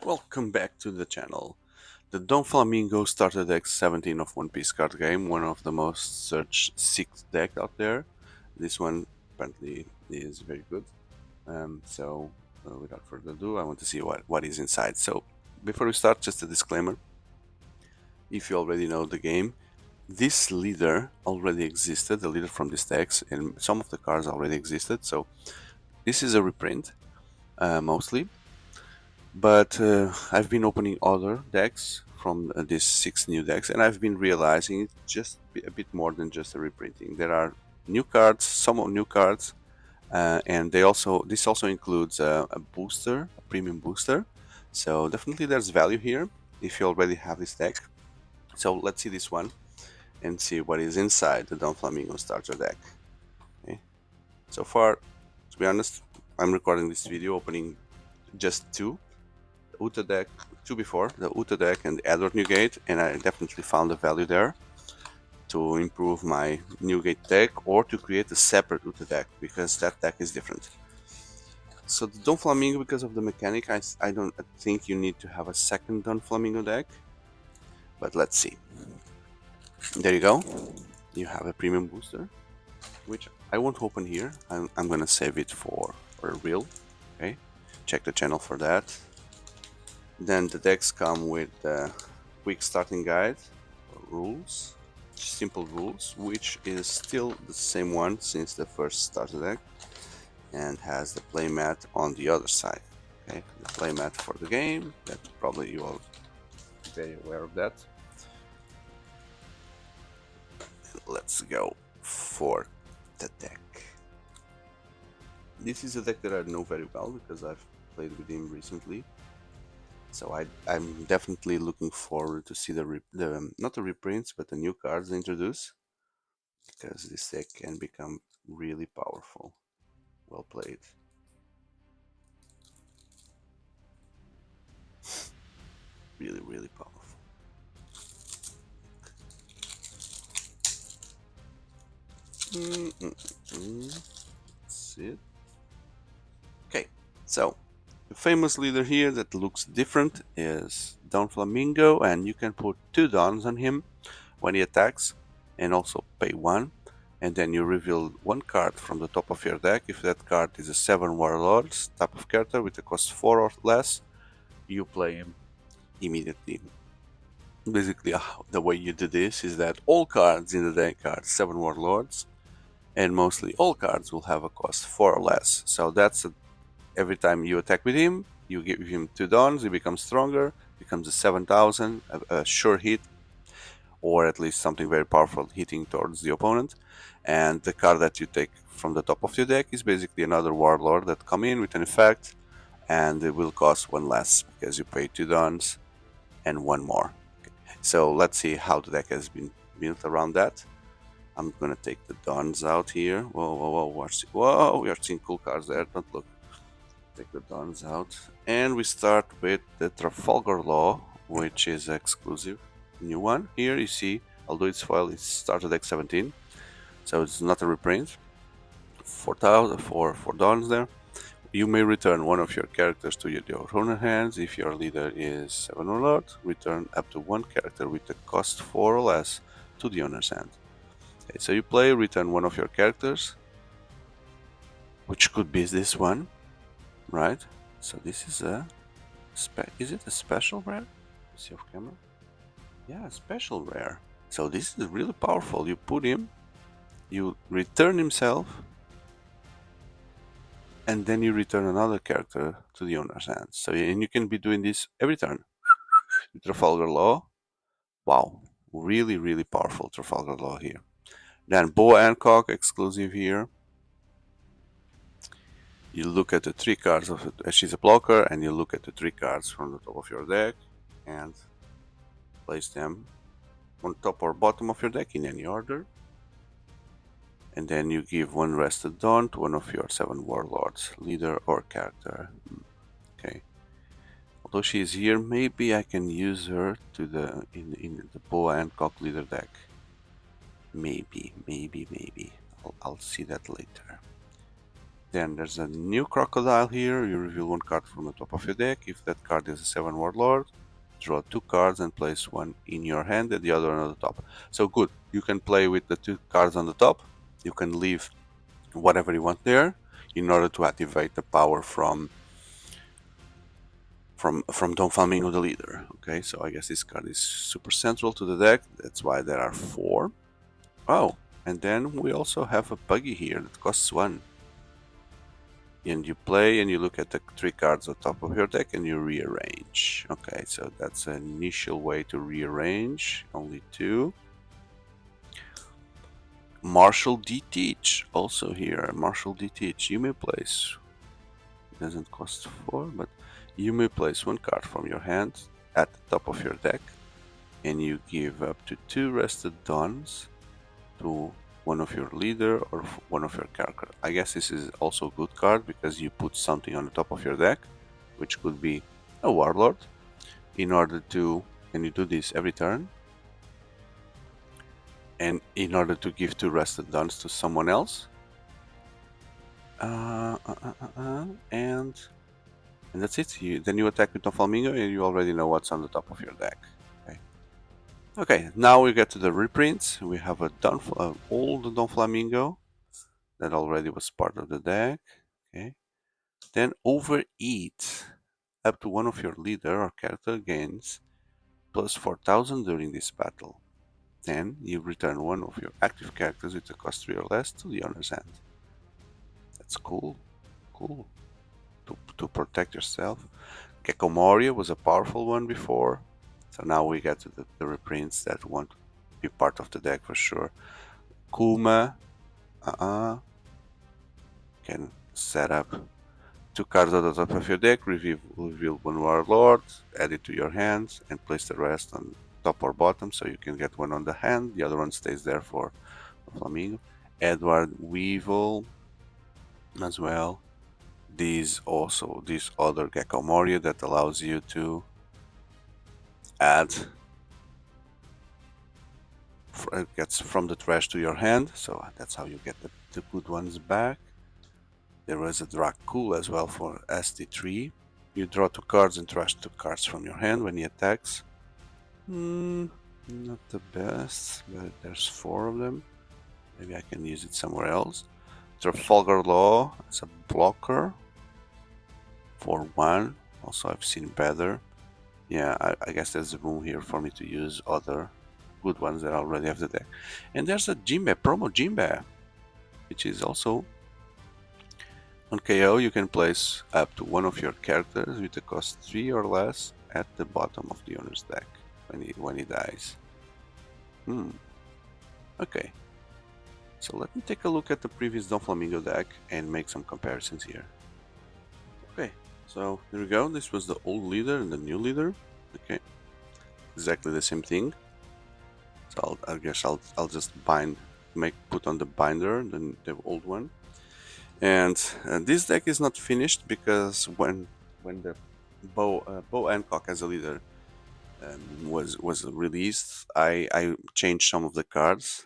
Welcome back to the channel. The Doflamingo starter deck 17 of One Piece card game, one of the most searched 6th deck out there. This one apparently is very good. Without further ado, I want to see what is inside. So before we start, just a disclaimer. If you already know the game, this leader already existed, the leader from this decks, and some of the cards already existed. So this is a reprint, mostly. But I've been opening other decks from these 6 new decks, and I've been realizing it's just a bit more than just a reprinting. There are new cards, some new cards, and this also includes a booster, a premium booster. So definitely there's value here if you already have this deck. So let's see this one and see what is inside the Doflamingo starter deck. Okay. So far, to be honest, I'm recording this video opening just two. Uta deck, two before, the Uta deck and the Edward Newgate, and I definitely found the value there to improve my Newgate deck or to create a separate Uta deck, because that deck is different. So the Doflamingo, because of the mechanic, I don't think you need to have a second Doflamingo deck, but let's see. There you go, you have a premium booster, which I won't open here. I'm gonna save it for a reel. Okay, check the channel for that. Then the decks come with a quick starting guide, rules, simple rules, which is still the same one since the first starter deck, and has the playmat on the other side. Okay, the playmat for the game, that probably you all very aware of that. Let's go for the deck. This is a deck that I know very well because I've played with him recently. So I'm definitely looking forward to see not the reprints, but the new cards introduced, because this deck can become really powerful. Well played. Really, really powerful. That's it. Okay, so the famous leader here that looks different is Doflamingo, and you can put 2 Dons on him when he attacks, and also pay 1, and then you reveal 1 card from the top of your deck. If that card is a 7 Warlords type of character with a cost 4 or less, you play him immediately. Basically, the way you do this is that all cards in the deck are 7 Warlords, and mostly all cards will have a cost 4 or less. So that's every time you attack with him, you give him 2 Dons, he becomes stronger, becomes a 7000, a sure hit, or at least something very powerful hitting towards the opponent. And the card that you take from the top of your deck is basically another Warlord that come in with an effect, and it will cost 1 less because you pay 2 Dons and 1 more. Okay. So let's see how the deck has been built around that. I'm gonna take the Dons out here. Whoa, whoa, we are seeing cool cards there, don't look. Take the Dons out, and we start with the Trafalgar Law, which is exclusive new one. Here you see, although it's foil, it's starter deck 17, so it's not a reprint. 4,000 for Dons there. You may return one of your characters to your owner hands. If your leader is 7 or Lord, return up to 1 character with the cost 4 or less to the owner's hand. Okay, so you play, return one of your characters, which could be this one, right? So this is is it a special rare? See off camera? Yeah, special rare. So this is really powerful. You put him, you return himself, and then you return another character to the owner's hand. So, and you can be doing this every turn. Trafalgar Law. Wow, really, really powerful Trafalgar Law here. Then Boa Hancock, exclusive here. You look at the 3 cards of it, she's a blocker, and you look at the 3 cards from the top of your deck and place them on top or bottom of your deck in any order. And then you give 1 rested Dawn to one of your 7 Warlords, leader or character. Okay. Although she is here, maybe I can use her to in the Boa Hancock leader deck. Maybe. I'll see that later. Then there's a new crocodile here. You reveal one card from the top of your deck. If that card is a 7 Warlord, draw 2 cards and place one in your hand and the other one on the top. So good, you can play with the 2 cards on the top. You can leave whatever you want there in order to activate the power from Doflamingo the leader. Okay, so I guess this card is super central to the deck. That's why there are 4. Oh, and then we also have a buggy here that costs 1. And you play and you look at the 3 cards on top of your deck and you rearrange. Okay, so that's an initial way to rearrange. Only 2. Martial D-Teach also here. Martial D-Teach. You may place. It doesn't cost 4, but you may place 1 card from your hand at the top of your deck and you give up to 2 rested dons to one of your leader or one of your character. I guess this is also a good card because you put something on the top of your deck, which could be a Warlord, in order to, and you do this every turn, and in order to give 2 rested dons to someone else. And that's it. Then you attack with Doflamingo and you already know what's on the top of your deck. Okay, now we get to the reprints. We have a old Doflamingo that already was part of the deck. Okay. Then overeat. Up to one of your leader or character gains plus 4000 during this battle. Then you return one of your active characters with a cost 3 or less to the owner's hand. That's cool. Cool. To protect yourself. Gecko Moria was a powerful one before. So now we get to the reprints that won't be part of the deck for sure. Kuma. Can set up 2 cards at the top of your deck, reveal 1 Warlord, add it to your hands, and place the rest on top or bottom so you can get one on the hand, the other one stays there for Flamingo. Edward Weevil as well. This other Gecko Moria that allows you to add gets from the trash to your hand, so that's how you get the good ones back. There was a Dracul as well for ST3. You draw 2 cards and trash 2 cards from your hand when he attacks. Not the best, but there's 4 of them. Maybe I can use it somewhere else. Trafalgar Law as a blocker for 1. Also, I've seen better. Yeah, I guess there's room here for me to use other good ones that already have the deck. And there's a Jimbe, promo Jimbe, which is also on KO. You can place up to one of your characters with a cost 3 or less at the bottom of the owner's deck when he dies. Okay. So let me take a look at the previous Doflamingo deck and make some comparisons here. Okay, so there we go. This was the old leader and the new leader. Okay, exactly the same thing. So I guess I'll just put on the binder the old one. And this deck is not finished because when the Bo Hancock as a leader was released, I changed some of the cards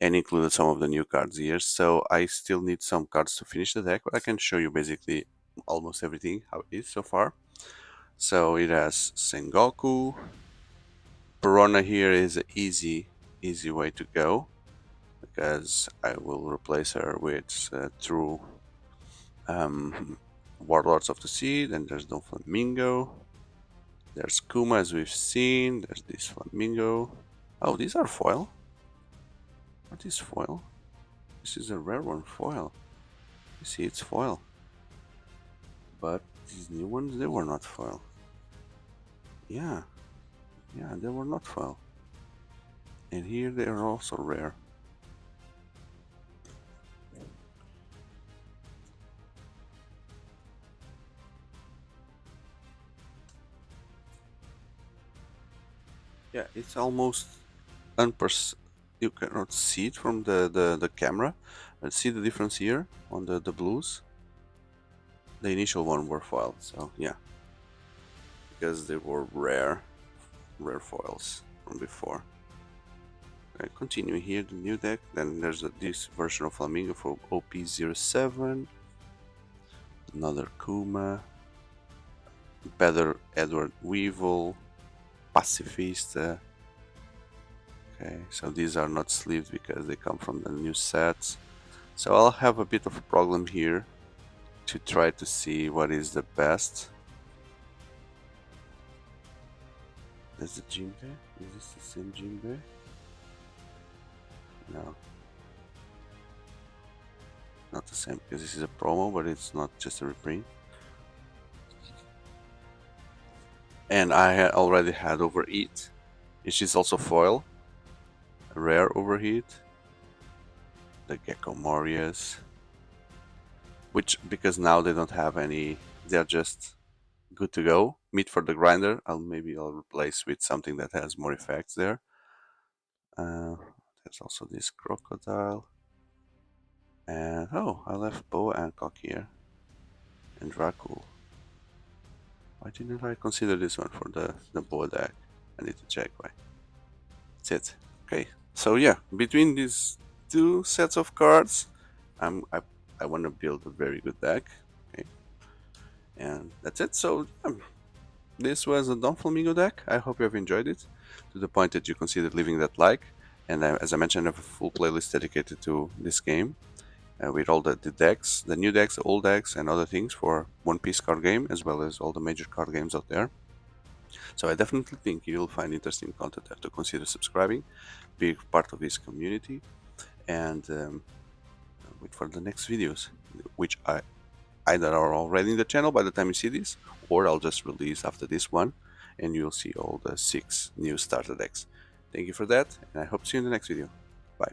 and included some of the new cards here. So I still need some cards to finish the deck, but I can show you basically almost everything how it is so far. So it has Sengoku. Perona here is an easy way to go because I will replace her with true Warlords of the Sea. Then there's Doflamingo. There's Kuma as we've seen. There's this Flamingo. Oh, these are foil. What is foil? This is a rare one, foil. You see, it's foil. But these new ones, they were not foil. Yeah, they were not foil. And here they are also rare. Yeah, it's almost you cannot see it from the camera. Let's see the difference here on the blues. The initial one were foiled, so yeah, because they were rare foils from before. Okay, continue here the new deck. Then there's this version of Flamingo for OP07. another Kuma, better Edward Weevil, Pacifista. Okay, so these are not sleeved because they come from the new sets. So I'll have a bit of a problem here to try to see what is the best. There's the Jinbe? Is this the same Jinbe? No. Not the same because this is a promo, but it's not just a reprint. And I already had Overeat, which is also foil. A rare Overheat. The Gecko Morias. Which, because now they don't have any, they're just good to go. Meat for the grinder. Maybe I'll replace with something that has more effects there. There's also this crocodile. And oh, I left Boa Hancock here. And Dracul. Why didn't I consider this one for the Boa deck? I need to check why. That's it. Okay. So yeah, between these two sets of cards, I want to build a very good deck. Okay. And that's it. So this was a Doflamingo deck. I hope you have enjoyed it to the point that you considered leaving that like. And as I mentioned, I have a full playlist dedicated to this game with all the decks, the new decks, the old decks, and other things for One Piece card game, as well as all the major card games out there. So I definitely think you'll find interesting content. Have to consider subscribing, be part of this community, and wait for the next videos, which I either are already in the channel by the time you see this, or I'll just release after this one, and you'll see all the 6 new starter decks. Thank you for that, and I hope to see you in the next video. Bye.